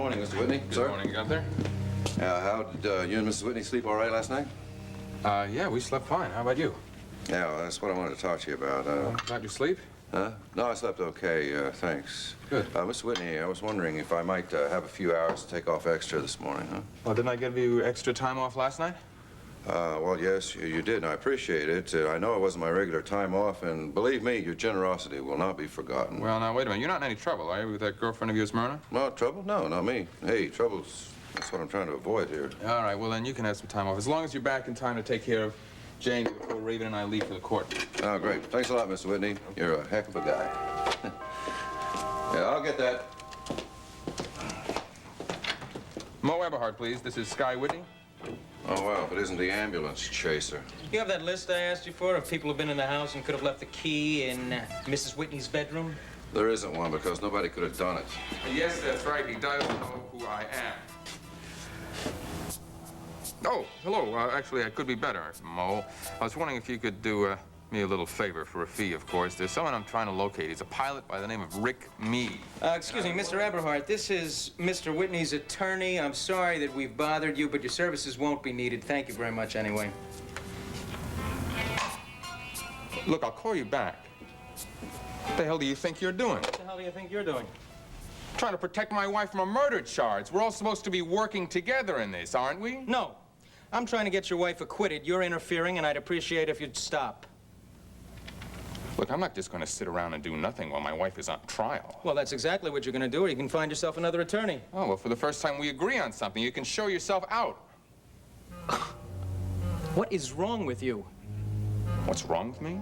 morning, Mr. Whitney. Good morning, Gunther. How did you and Mrs. Whitney sleep all right last night? Yeah, we slept fine. How about you? Yeah, well, that's what I wanted to talk to you about. About your sleep? Huh? No, I slept okay, thanks. Good. Mr. Whitney, I was wondering if I might have a few hours to take off extra this morning, huh? Well, didn't I give you extra time off last night? Well, yes, you did, and I appreciate it. I know it wasn't my regular time off, and believe me, your generosity will not be forgotten. Well, now, wait a minute. You're not in any trouble, are you, with that girlfriend of yours, Myrna? No, trouble? No, not me. Hey, that's what I'm trying to avoid here. All right, well, then you can have some time off, as long as you're back in time to take care of Jane before Raven and I leave for the court. Oh, great. Thanks a lot, Mr. Whitney. You're a heck of a guy. Yeah, I'll get that. Mo Eberhard, please. This is Sky Whitney. Oh, well, if it isn't the ambulance chaser. You have that list I asked you for of people who've been in the house and could have left the key in Mrs. Whitney's bedroom? There isn't one because nobody could have done it. Yes, that's right. He does know who I am. Oh, hello. Actually, I could be better, Mo. I was wondering if you could do me a little favor for a fee, of course. There's someone I'm trying to locate. He's a pilot by the name of Rick Meade. Excuse me, Mr. Eberhard. This is Mr. Whitney's attorney. I'm sorry that we've bothered you, but your services won't be needed. Thank you very much anyway. Look, I'll call you back. What the hell do you think you're doing? What the hell do you think you're doing? Trying to protect my wife from a murder charge. We're all supposed to be working together in this, aren't we? No. I'm trying to get your wife acquitted. You're interfering, and I'd appreciate if you'd stop. Look, I'm not just going to sit around and do nothing while my wife is on trial. Well, that's exactly what you're going to do, or you can find yourself another attorney. Oh, well, for the first time we agree on something, you can show yourself out. What is wrong with you? What's wrong with me?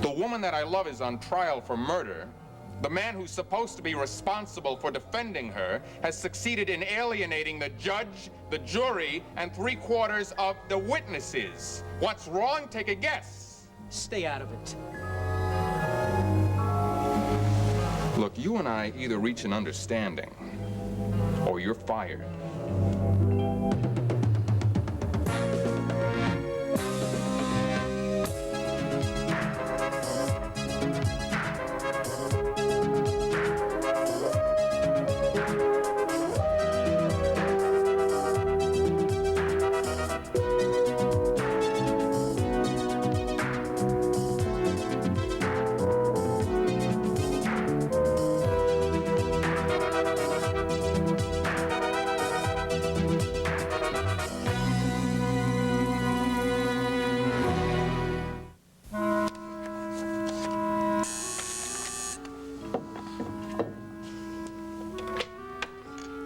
The woman that I love is on trial for murder. The man who's supposed to be responsible for defending her has succeeded in alienating the judge, the jury, and 3/4 of the witnesses. What's wrong? Take a guess. Stay out of it. Look, you and I either reach an understanding, or you're fired.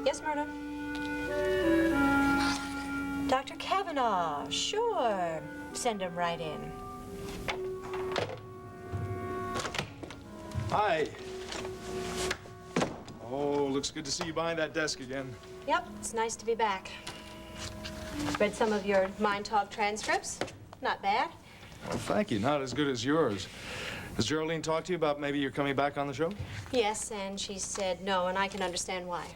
Yes, Myrna? Dr. Kavanaugh, sure. Send him right in. Hi. Oh, looks good to see you behind that desk again. Yep, it's nice to be back. Read some of your Mind Talk transcripts. Not bad. Well, thank you. Not as good as yours. Has Geraldine talked to you about maybe you're coming back on the show? Yes, and she said no, and I can understand why.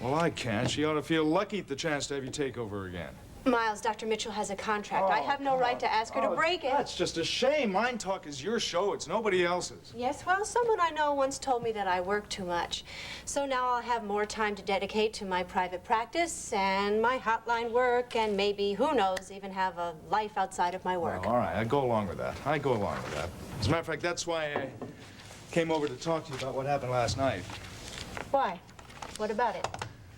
Well, I can't. She ought to feel lucky at the chance to have you take over again. Miles, Dr. Mitchell has a contract. I have no right to ask her to break it. That's just a shame. Mind Talk is your show. It's nobody else's. Yes, well, someone I know once told me that I work too much. So now I'll have more time to dedicate to my private practice and my hotline work and maybe, who knows, even have a life outside of my work. Well, all right. I go along with that. I go along with that. As a matter of fact, that's why I came over to talk to you about what happened last night. Why? What about it?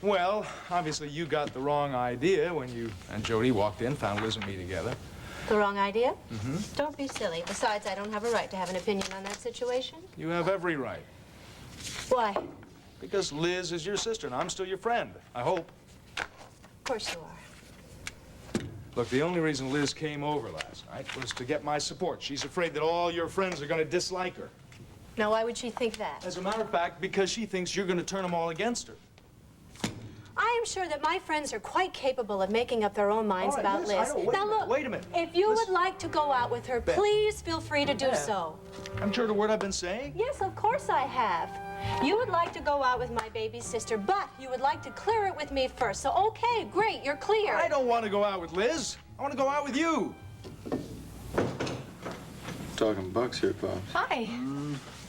Well, obviously you got the wrong idea when you and Jody walked in, found Liz and me together. The wrong idea? Mm-hmm. Don't be silly. Besides, I don't have a right to have an opinion on that situation. You have every right. Why? Because Liz is your sister and I'm still your friend, I hope. Of course you are. Look, the only reason Liz came over last night was to get my support. She's afraid that all your friends are going to dislike her. Now, why would she think that? As a matter of fact, because she thinks you're going to turn them all against her. I am sure that my friends are quite capable of making up their own minds about Liz. Now, look, wait a minute. if you would like to go out with her, please feel free to do so. Haven't you heard a word I've been saying? Yes, of course I have. You would like to go out with my baby sister, but you would like to clear it with me first. So, okay, great, you're clear. I don't want to go out with Liz. I want to go out with you. Talking bucks here, Pops. Hi.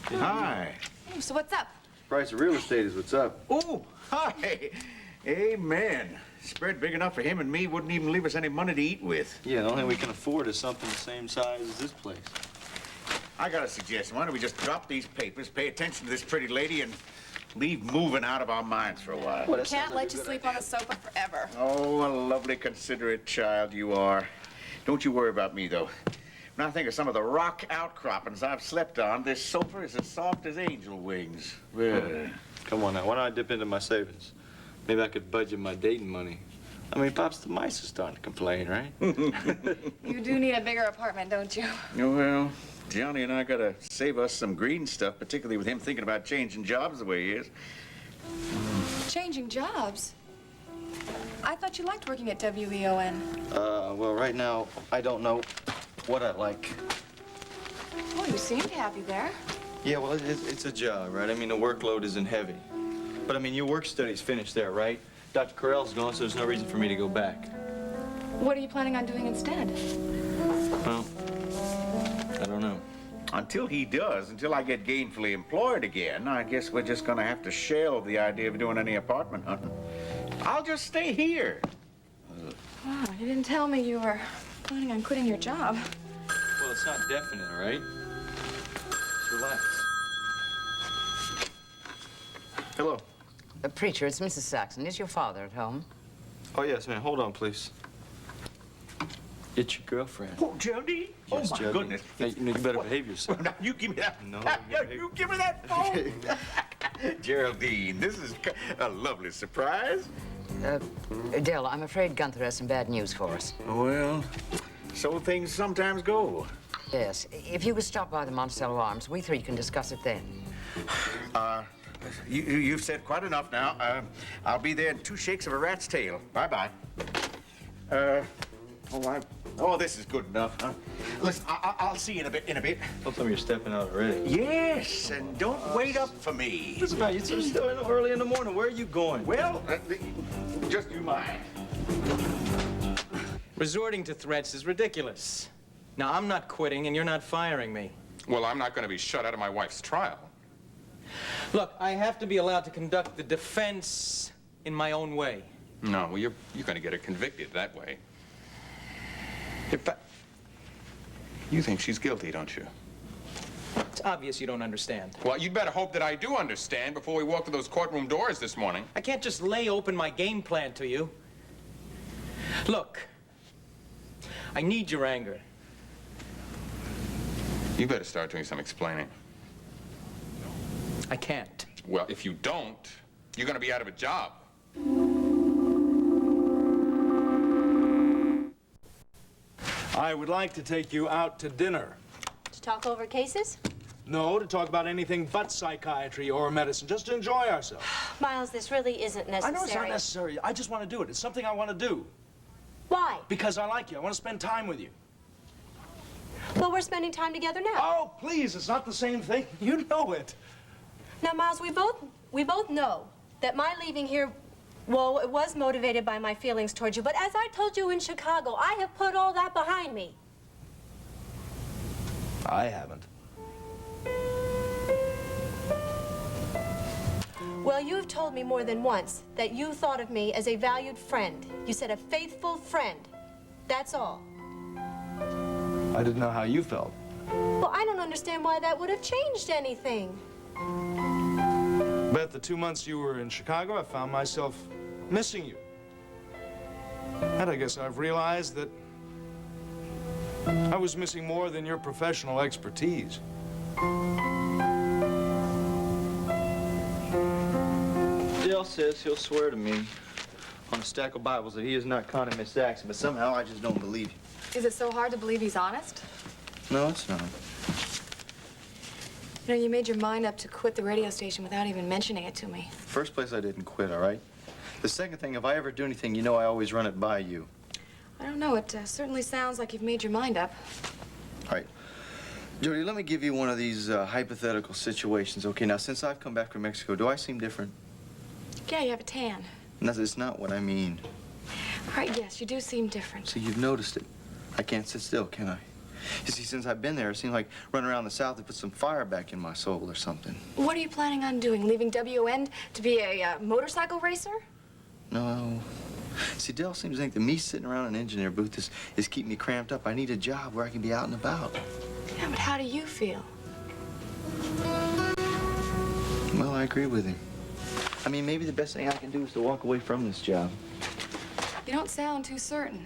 Hi. Oh, so what's up? Price of real estate is what's up. Oh, hi. Amen. Spread big enough for him and me wouldn't even leave us any money to eat with. Yeah, the only thing we can afford is something the same size as this place. I got a suggestion. Why don't we just drop these papers, pay attention to this pretty lady, and leave moving out of our minds for a while? Well, Can't let you sleep on the sofa forever. Oh, a lovely, considerate child you are. Don't you worry about me, though. When I think of some of the rock outcroppings I've slept on, this sofa is as soft as angel wings. Come on now, why don't I dip into my savings? Maybe I could budget my dating money. I mean, Pops, the mice are starting to complain, right? You do need a bigger apartment, don't you? Well, Johnny and I gotta save us some green stuff, particularly with him thinking about changing jobs the way he is. Changing jobs? I thought you liked working at WEON. Well, right now, I don't know what I like. Well, you seemed happy there. Yeah, well, it's a job, right? I mean, the workload isn't heavy. But, I mean, your work study's finished there, right? Dr. Carell's gone, so there's no reason for me to go back. What are you planning on doing instead? Well, I don't know. Until he does, until I get gainfully employed again, I guess we're just gonna have to shelve the idea of doing any apartment hunting. I'll just stay here. Wow, you didn't tell me you were planning on quitting your job. Well, it's not definite, all right? Just relax. Hello. Preacher, it's Mrs. Saxon. Is your father at home? Oh, yes, ma'am. Hold on, please. It's your girlfriend. Oh, Jody? Yes, Oh, my Jody. goodness. Hey, you better behave yourself. Now, you give me that. No, You give me that phone. Geraldine, this is a lovely surprise. Dell, I'm afraid Gunther has some bad news for us. Well, so things sometimes go. Yes. If you would stop by the Monticello Arms, we three can discuss it then. You've said quite enough now. I'll be there in 2 shakes of a rat's tail. Bye-bye. Oh, this is good enough, huh? Listen, I'll see you in a bit. Don't tell me you're stepping out already. Yes, and don't wait up for me. What's about you? It's still early in the morning. Where are you going? Well, just you mind. Resorting to threats is ridiculous. Now, I'm not quitting, and you're not firing me. Well, I'm not going to be shut out of my wife's trial. Look, I have to be allowed to conduct the defense in my own way. No, well, you're going to get her convicted that way. In fact, you think she's guilty, don't you? It's obvious you don't understand. Well, you'd better hope that I do understand before we walk to those courtroom doors this morning. I can't just lay open my game plan to you. Look, I need your anger. You better start doing some explaining. I can't. Well, if you don't, you're going to be out of a job. I would like to take you out to dinner. To talk over cases? No, to talk about anything but psychiatry or medicine, just to enjoy ourselves. Miles, this really isn't necessary. I know it's not necessary. I just want to do it. It's something I want to do. Why? Because I like you. I want to spend time with you. Well, we're spending time together now. Oh, please, it's not the same thing. You know it. Now, Miles, we both know that my leaving here, well, it was motivated by my feelings towards you. But as I told you in Chicago, I have put all that behind me. I haven't. Well, you've told me more than once that you thought of me as a valued friend. You said a faithful friend. That's all. I didn't know how you felt. Well, I don't understand why that would have changed anything. But the 2 months you were in Chicago, I found myself missing you. And I guess I've realized that I was missing more than your professional expertise. Dale says he'll swear to me on a stack of Bibles that he is not conning Miss Saxon, but somehow I just don't believe you. Is it so hard to believe he's honest? No, it's not. You know, you made your mind up to quit the radio station without even mentioning it to me. First place, I didn't quit, all right? The second thing, if I ever do anything, you know I always run it by you. I don't know. It certainly sounds like you've made your mind up. All right. Jody, let me give you one of these hypothetical situations. Okay, now, since I've come back from Mexico, do I seem different? Yeah, you have a tan. No, that's not what I mean. All right, yes, you do seem different. So you've noticed it. I can't sit still, can I? You see, since I've been there, it seems like running around the South to put some fire back in my soul or something. What are you planning on doing? Leaving WN to be a motorcycle racer? No. See, Dell seems to think that me sitting around an engineer booth is keeping me cramped up. I need a job where I can be out and about. Yeah, but how do you feel? Well, I agree with him. I mean, maybe the best thing I can do is to walk away from this job. You don't sound too certain.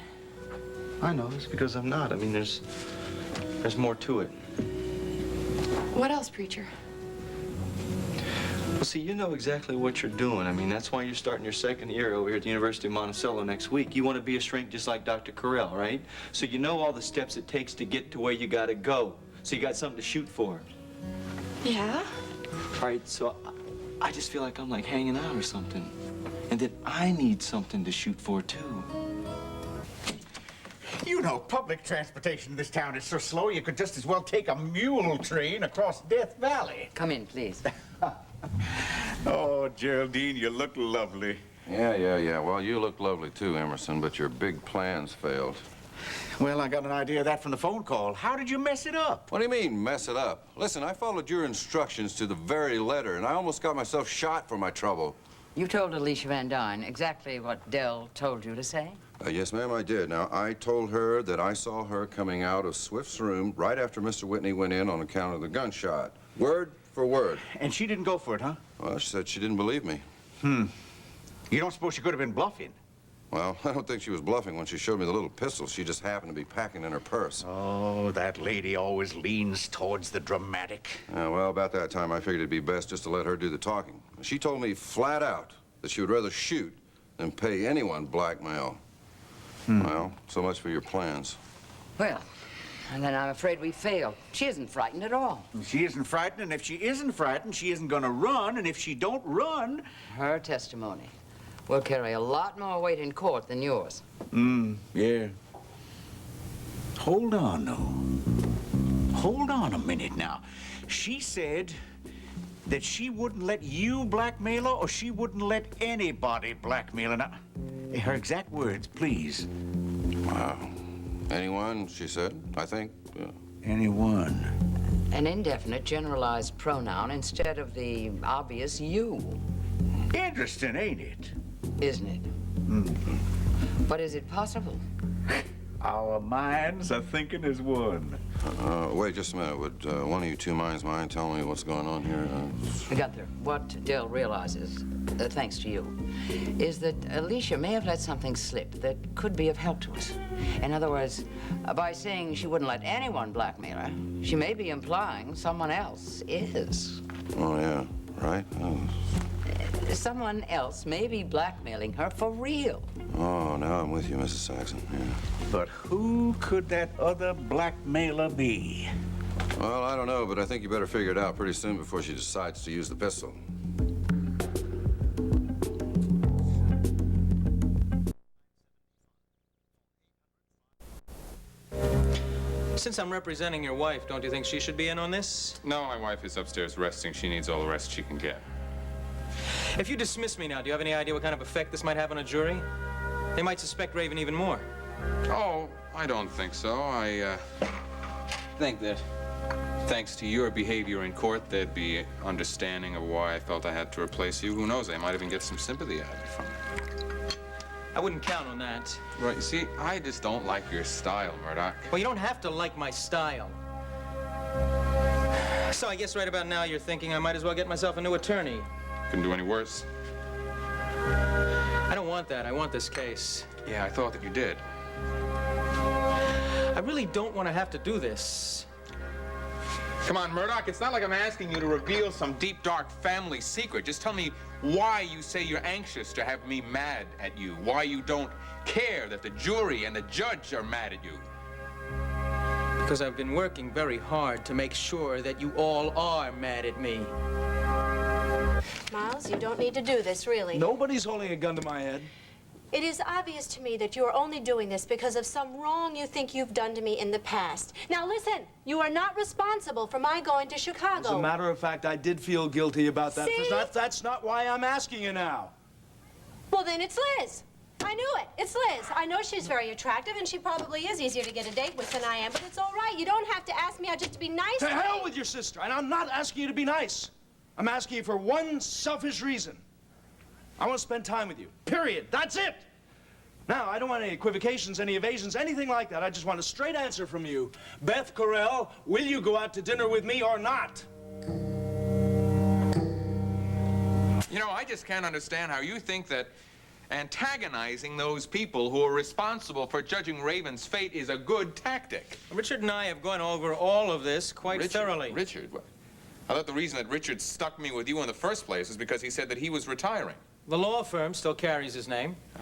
I know, it's because I'm not. I mean, there's more to it. What else, preacher? Well, see, you know exactly what you're doing. I mean, that's why you're starting your second year over here at the University of Monticello next week. You want to be a shrink just like Dr. Carell, right? So you know all the steps it takes to get to where you got to go. So you got something to shoot for. Yeah? All right, so I just feel like I'm like hanging out or something. And then I need something to shoot for, too. You know, public transportation in this town is so slow you could just as well take a mule train across Death Valley. Come in, please. Oh, Geraldine, you look lovely. Yeah. Well, you look lovely too, Emerson, but your big plans failed. Well, I got an idea of that from the phone call. How did you mess it up? What do you mean, mess it up? Listen, I followed your instructions to the very letter, and I almost got myself shot for my trouble. You told Alicia Van Dyne exactly what Dell told you to say? Yes, ma'am, I did. Now, I told her that I saw her coming out of Swift's room right after Mr. Whitney went in on account of the gunshot. Word for word. And she didn't go for it, huh? Well, she said she didn't believe me. You don't suppose she could have been bluffing? Well, I don't think she was bluffing when she showed me the little pistol she just happened to be packing in her purse. Oh, that lady always leans towards the dramatic. Well, about that time, I figured it'd be best just to let her do the talking. She told me flat out that she would rather shoot than pay anyone blackmail. Well, so much for your plans. Well, and then I'm afraid we failed. She isn't frightened at all. She isn't frightened, and if she isn't frightened, she isn't gonna run, and if she don't run... Her testimony will carry a lot more weight in court than yours. Yeah. Hold on, though. Hold on a minute now. She said that she wouldn't let you blackmail her, or she wouldn't let anybody blackmail her. Now, her exact words, please. Wow. Anyone, she said, I think. Anyone. An indefinite generalized pronoun instead of the obvious you, Interesting, ain't it? isn't it? But is it possible? Our minds are thinking as one. Wait just a minute. Would one of you two minds mind telling me what's going on here? Gunther, what Dell realizes, thanks to you, is that Alicia may have let something slip that could be of help to us. In other words, by saying she wouldn't let anyone blackmail her, she may be implying someone else is. Oh, yeah. Right? Someone else may be blackmailing her for real. Oh, now I'm with you, Mrs. Saxon. Yeah. But who could that other blackmailer be? Well, I don't know, but I think you better figure it out pretty soon before she decides to use the pistol. Since I'm representing your wife, don't you think she should be in on this? No, my wife is upstairs resting. She needs all the rest she can get. If you dismiss me now, do you have any idea what kind of effect this might have on a jury? They might suspect Raven even more. Oh, I don't think so. I think that thanks to your behavior in court, they'd be understanding of why I felt I had to replace you. Who knows, they might even get some sympathy out of it from me. I wouldn't count on that. Right, you see, I just don't like your style, Murdoch. Well, you don't have to like my style. So I guess right about now you're thinking I might as well get myself a new attorney. Couldn't do any worse. I don't want that. I want this case. Yeah, I thought that you did. I really don't want to have to do this. Come on, Murdoch, it's not like I'm asking you to reveal some deep, dark family secret. Just tell me why you say you're anxious to have me mad at you, why you don't care that the jury and the judge are mad at you. Because I've been working very hard to make sure that you all are mad at me. Miles, you don't need to do this, really. Nobody's holding a gun to my head. It is obvious to me that you are only doing this because of some wrong you think you've done to me in the past. Now listen, you are not responsible for my going to Chicago. As a matter of fact, I did feel guilty about that. See? That's not why I'm asking you now. Well, then it's Liz. I knew it. It's Liz. I know she's very attractive, and she probably is easier to get a date with than I am, but it's all right. You don't have to ask me out just to be nice To to hell me. with your sister, and I'm not asking you to be nice. I'm asking you for one selfish reason. I want to spend time with you, period. That's it. Now, I don't want any equivocations, any evasions, anything like that. I just want a straight answer from you. Beth Carell, will you go out to dinner with me or not? You know, I just can't understand how you think that antagonizing those people who are responsible for judging Raven's fate is a good tactic. Richard and I have gone over all of this quite thoroughly. Richard? What? I thought the reason that Richard stuck me with you in the first place is because he said that he was retiring. The law firm still carries his name. Oh.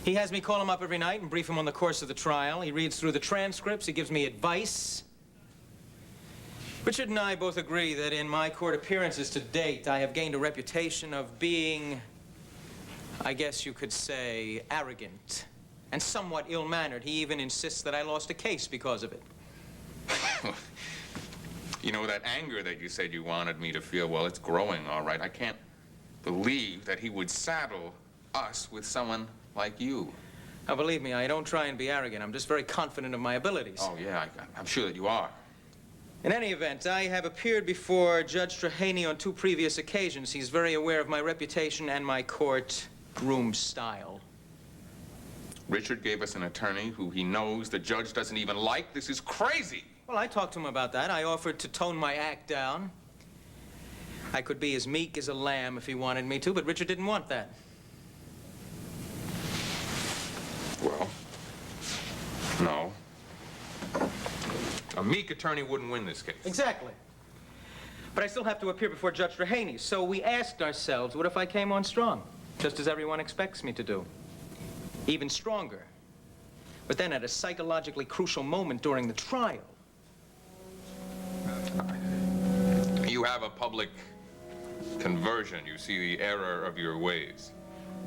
He has me call him up every night and brief him on the course of the trial. He reads through the transcripts. He gives me advice. Richard and I both agree that in my court appearances to date, I have gained a reputation of being, I guess you could say, arrogant and somewhat ill-mannered. He even insists that I lost a case because of it. You know, that anger that you said you wanted me to feel, well, it's growing, all right. I can't believe that he would saddle us with someone like you. Now, believe me, I don't try and be arrogant. I'm just very confident of my abilities. Oh, yeah, I'm sure that you are. In any event, I have appeared before Judge Strahaney on 2 previous occasions. He's very aware of my reputation and my court groom style. Richard gave us an attorney who he knows the judge doesn't even like. This is crazy. Well, I talked to him about that. I offered to tone my act down. I could be as meek as a lamb if he wanted me to, but Richard didn't want that. Well, no. A meek attorney wouldn't win this case. Exactly. But I still have to appear before Judge Strahaney, so we asked ourselves, what if I came on strong? Just as everyone expects me to do. Even stronger. But then at a psychologically crucial moment during the trial. You have a public conversion. You see the error of your ways.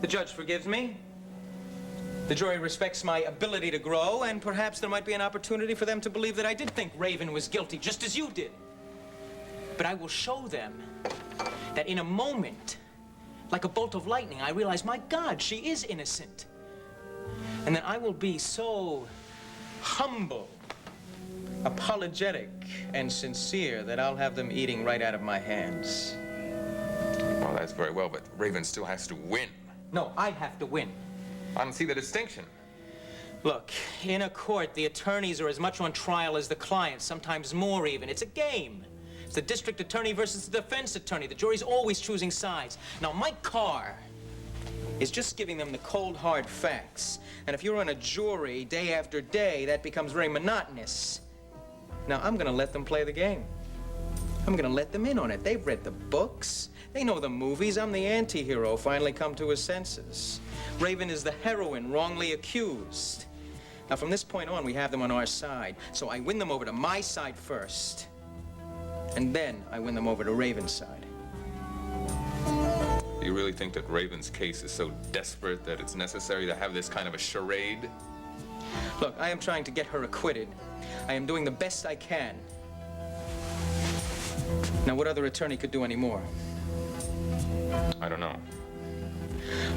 The judge forgives me. The jury respects my ability to grow, and perhaps there might be an opportunity for them to believe that I did think Raven was guilty, just as you did. But I will show them that in a moment, like a bolt of lightning, I realize, my God, she is innocent. And then I will be so humble, apologetic, and sincere that I'll have them eating right out of my hands. Well, that's very well, but Raven still has to win. No, I have to win. I don't see the distinction. Look, in a court, the attorneys are as much on trial as the clients, sometimes more even. It's a game. It's the district attorney versus the defense attorney. The jury's always choosing sides. Now, Mike Carr is just giving them the cold, hard facts. And if you're on a jury day after day, that becomes very monotonous. Now, I'm gonna let them play the game. I'm gonna let them in on it. They've read the books. They know the movies. I'm the anti-hero, finally come to his senses. Raven is the heroine, wrongly accused. Now, from this point on, we have them on our side. So I win them over to my side first. And then I win them over to Raven's side. Do you really think that Raven's case is so desperate that it's necessary to have this kind of a charade? Look, I am trying to get her acquitted. I am doing the best I can. Now, what other attorney could do any more? I don't know.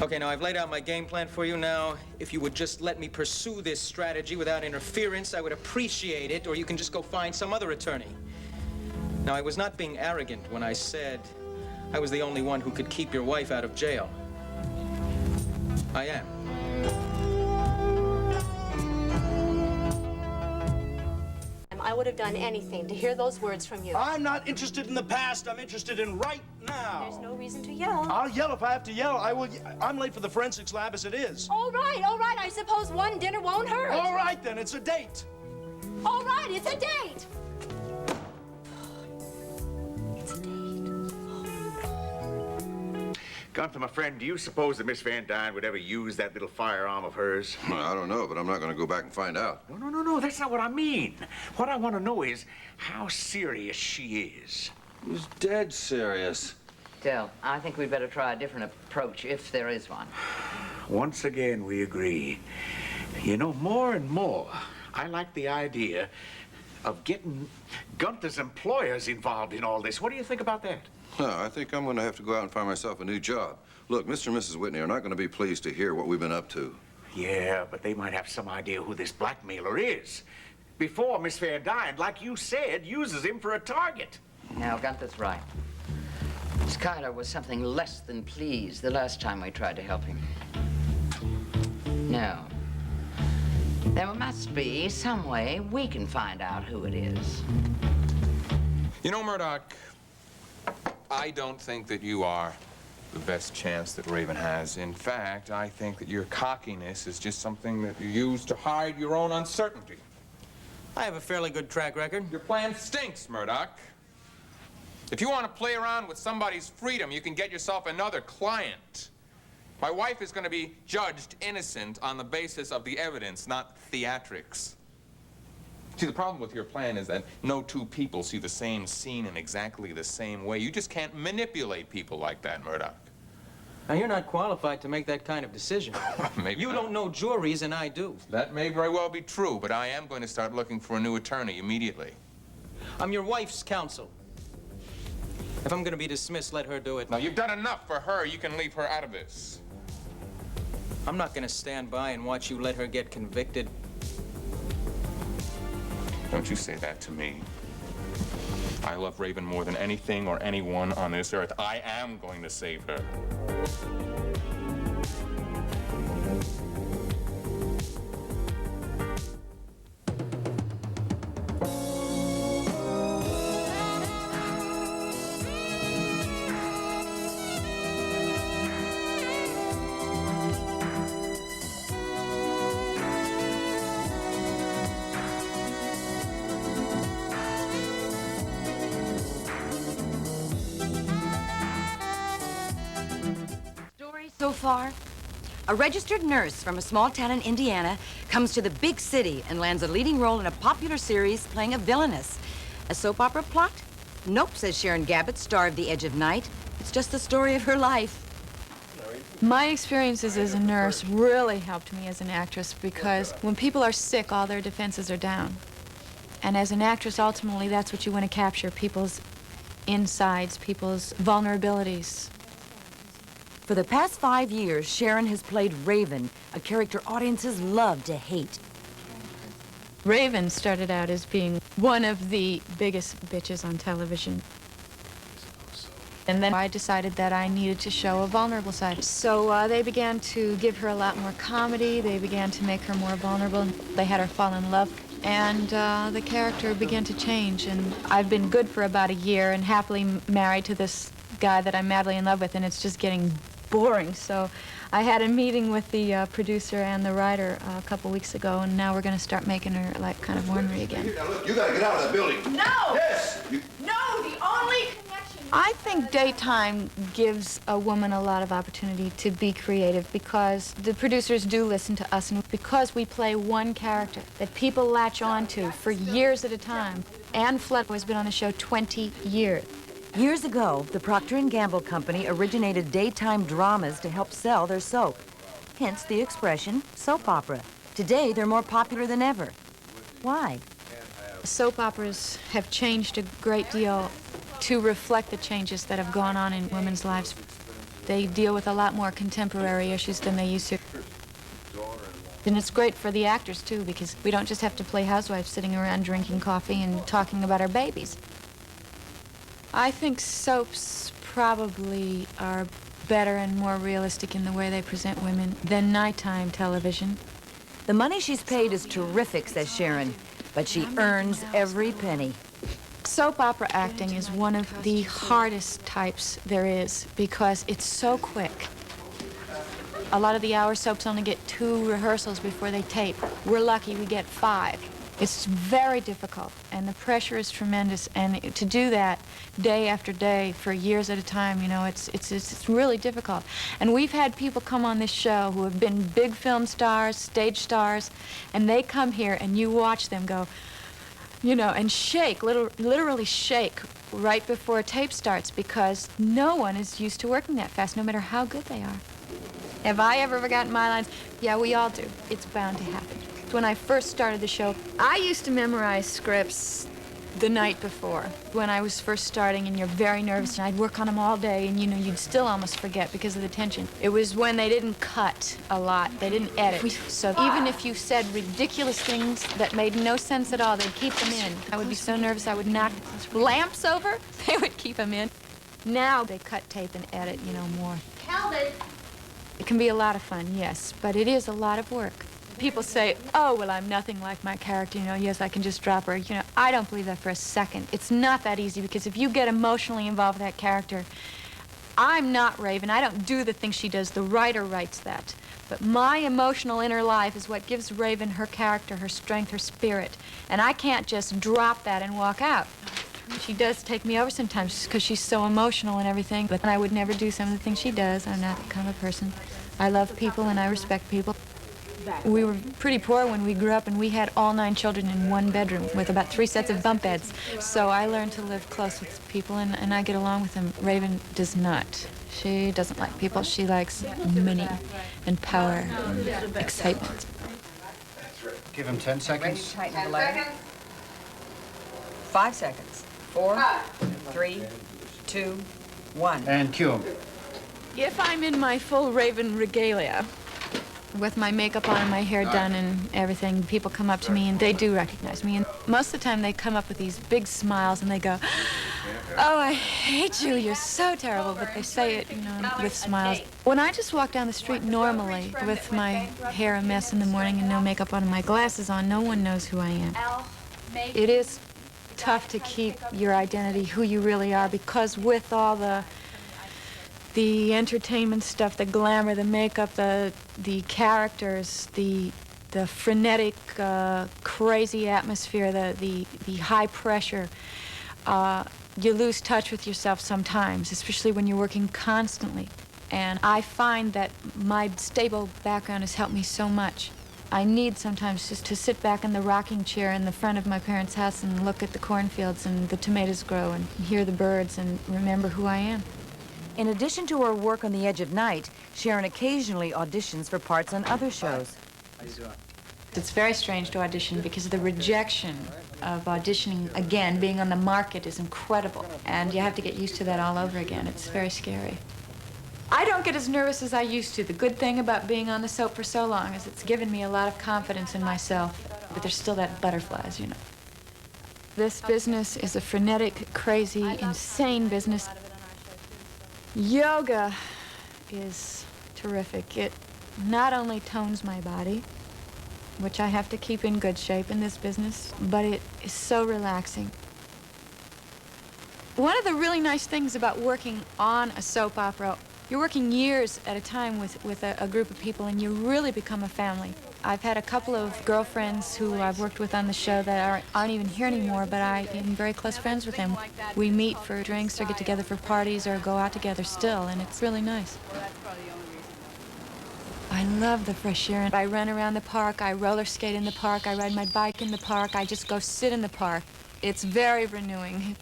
Okay, now I've laid out my game plan for you. Now, if you would just let me pursue this strategy without interference, I would appreciate it, or you can just go find some other attorney. Now, I was not being arrogant when I said I was the only one who could keep your wife out of jail. I am. I would have done anything to hear those words from you. I'm not interested in the past. I'm interested in right now. There's no reason to yell. I'll yell if I have to yell. I will. I'm late for the forensics lab as it is. All right, all right. I suppose one dinner won't hurt. All right, then. It's a date. All right, it's a date. It's a date. Gunther, my friend, do you suppose that Miss Van Dyne would ever use that little firearm of hers? Well, I don't know, but I'm not going to go back and find out. No, that's not what I mean. What I want to know is how serious she is. He's dead serious. Del, I think we'd better try a different approach, if there is one. Once again, we agree. You know, more and more, I like the idea of getting Gunther's employers involved in all this. What do you think about that? No, I think I'm going to have to go out and find myself a new job. Look, Mr. and Mrs. Whitney are not going to be pleased to hear what we've been up to. Yeah, but they might have some idea who this blackmailer is. Before Miss Fair died, like you said, uses him for a target. Now, got this right. Skylar was something less than pleased the last time we tried to help him. No. There must be some way we can find out who it is. You know, Murdoch, I don't think that you are the best chance that Raven has. In fact, I think that your cockiness is just something that you use to hide your own uncertainty. I have a fairly good track record. Your plan stinks, Murdoch. If you want to play around with somebody's freedom, you can get yourself another client. My wife is going to be judged innocent on the basis of the evidence, not theatrics. See, the problem with your plan is that no two people see the same scene in exactly the same way. You just can't manipulate people like that, Murdoch. Now, you're not qualified to make that kind of decision. Maybe you not. don't know juries, and I do. That may very well be true, but I am going to start looking for a new attorney immediately. I'm your wife's counsel. If I'm going to be dismissed, let her do it. Now, you've done enough for her. You can leave her out of this. I'm not going to stand by and watch you let her get convicted. Don't you say that to me. I love Raven more than anything or anyone on this earth. I am going to save her. So far, a registered nurse from a small town in Indiana comes to the big city and lands a leading role in a popular series playing a villainess. A soap opera plot? Nope, says Sharon Gabbett, star of The Edge of Night. It's just the story of her life. My experiences as a nurse really helped me as an actress because when people are sick, all their defenses are down. And as an actress, ultimately, that's what you want to capture, people's insides, people's vulnerabilities. For the past 5 years, Sharon has played Raven, a character audiences love to hate. Raven started out as being one of the biggest bitches on television. And then I decided that I needed to show a vulnerable side. So they began to give her a lot more comedy. They began to make her more vulnerable. They had her fall in love. And the character began to change. And I've been good for about a year and happily married to this guy that I'm madly in love with, and it's just getting boring. So I had a meeting with the producer and the writer a couple weeks ago, and now we're going to start making her like kind of ornery again. Now look, you gotta get out of that building. No! Yes! No, the only connection... I think daytime gives a woman a lot of opportunity to be creative because the producers do listen to us, and because we play one character that people latch on to for years at a time. Anne Flood has been on the show 20 years. Years ago, the Procter & Gamble Company originated daytime dramas to help sell their soap. Hence the expression, soap opera. Today, they're more popular than ever. Why? Soap operas have changed a great deal to reflect the changes that have gone on in women's lives. They deal with a lot more contemporary issues than they used to. And it's great for the actors, too, because we don't just have to play housewives sitting around drinking coffee and talking about our babies. I think soaps probably are better and more realistic in the way they present women than nighttime television. The money she's paid is terrific, says Sharon, but she earns every penny. Soap opera acting is one of the hardest types there is because it's so quick. A lot of the hour soaps only get 2 rehearsals before they tape. We're lucky we get 5. It's very difficult, and the pressure is tremendous, and to do that day after day for years at a time, you know, it's really difficult. And we've had people come on this show who have been big film stars, stage stars, and they come here and you watch them go, you know, and shake, literally shake right before a tape starts because no one is used to working that fast, no matter how good they are. Have I ever forgotten my lines? Yeah, we all do. It's bound to happen. When I first started the show, I used to memorize scripts the night before, when I was first starting and you're very nervous and I'd work on them all day and, you know, you'd still almost forget because of the tension. It was when they didn't cut a lot. They didn't edit. So even if you said ridiculous things that made no sense at all, they'd keep them in. I would be so nervous I would knock lamps over. They would keep them in. Now they cut tape and edit, you know, more. Calvin! It can be a lot of fun, yes, but it is a lot of work. People say, oh, well, I'm nothing like my character, you know, yes, I can just drop her. You know, I don't believe that for a second. It's not that easy, because if you get emotionally involved with that character, I'm not Raven. I don't do the things she does. The writer writes that. But my emotional inner life is what gives Raven her character, her strength, her spirit. And I can't just drop that and walk out. She does take me over sometimes because she's so emotional and everything, but I would never do some of the things she does. I'm not that kind of person. I love people and I respect people. We were pretty poor when we grew up, and we had all 9 children in one bedroom with about 3 sets of bunk beds. So I learned to live close with people, and I get along with them. Raven does not. She doesn't like people. She likes money and power and excitement. Give him 10 seconds. Tighten the leg. 5 seconds. 4, 3, 2, 1. And cue him. If I'm in my full Raven regalia, with my makeup on and my hair done and everything, people come up to me and they do recognize me. And most of the time they come up with these big smiles and they go, oh, I hate you, you're so terrible. But they say it, you know, with smiles. When I just walk down the street normally with my hair a mess in the morning and no makeup on and my glasses on, no one knows who I am. It is tough to keep your identity, who you really are, because with all the entertainment stuff, the glamour, the makeup, the characters, the frenetic, crazy atmosphere, the high pressure, you lose touch with yourself sometimes, especially when you're working constantly. And I find that my stable background has helped me so much. I need sometimes just to sit back in the rocking chair in the front of my parents' house and look at the cornfields and the tomatoes grow and hear the birds and remember who I am. In addition to her work on The Edge of Night, Sharon occasionally auditions for parts on other shows. It's very strange to audition because the rejection of auditioning again, being on the market, is incredible. And you have to get used to that all over again. It's very scary. I don't get as nervous as I used to. The good thing about being on the soap for so long is it's given me a lot of confidence in myself. But there's still that butterflies, you know. This business is a frenetic, crazy, insane business. Yoga is terrific. It not only tones my body, which I have to keep in good shape in this business, but it is so relaxing. One of the really nice things about working on a soap opera, you're working years at a time with a group of people, and you really become a family. I've had a couple of girlfriends who I've worked with on the show that aren't even here anymore, but I am very close friends with them. We meet for drinks or get together for parties or go out together still, and it's really nice. I love the fresh air. I run around the park, I roller skate in the park, I ride my bike in the park, I just go sit in the park. It's very renewing.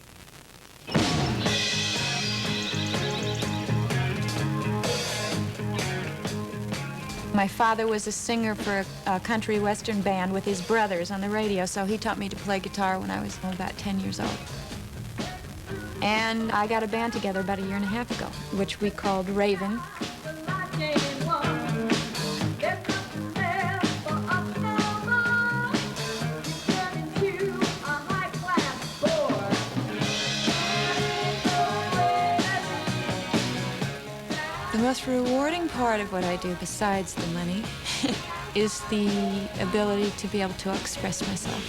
My father was a singer for a country western band with his brothers on the radio, so he taught me to play guitar when I was about 10 years old. And I got a band together about 1.5 years ago, which we called Raven. The most rewarding part of what I do, besides the money, is the ability to be able to express myself.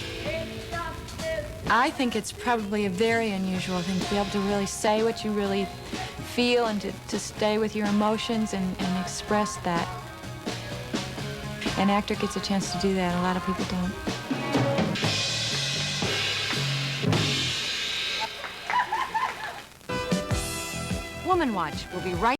I think it's probably a very unusual thing to be able to really say what you really feel and to stay with your emotions and express that. An actor gets a chance to do that. A lot of people don't. Woman Watch will be right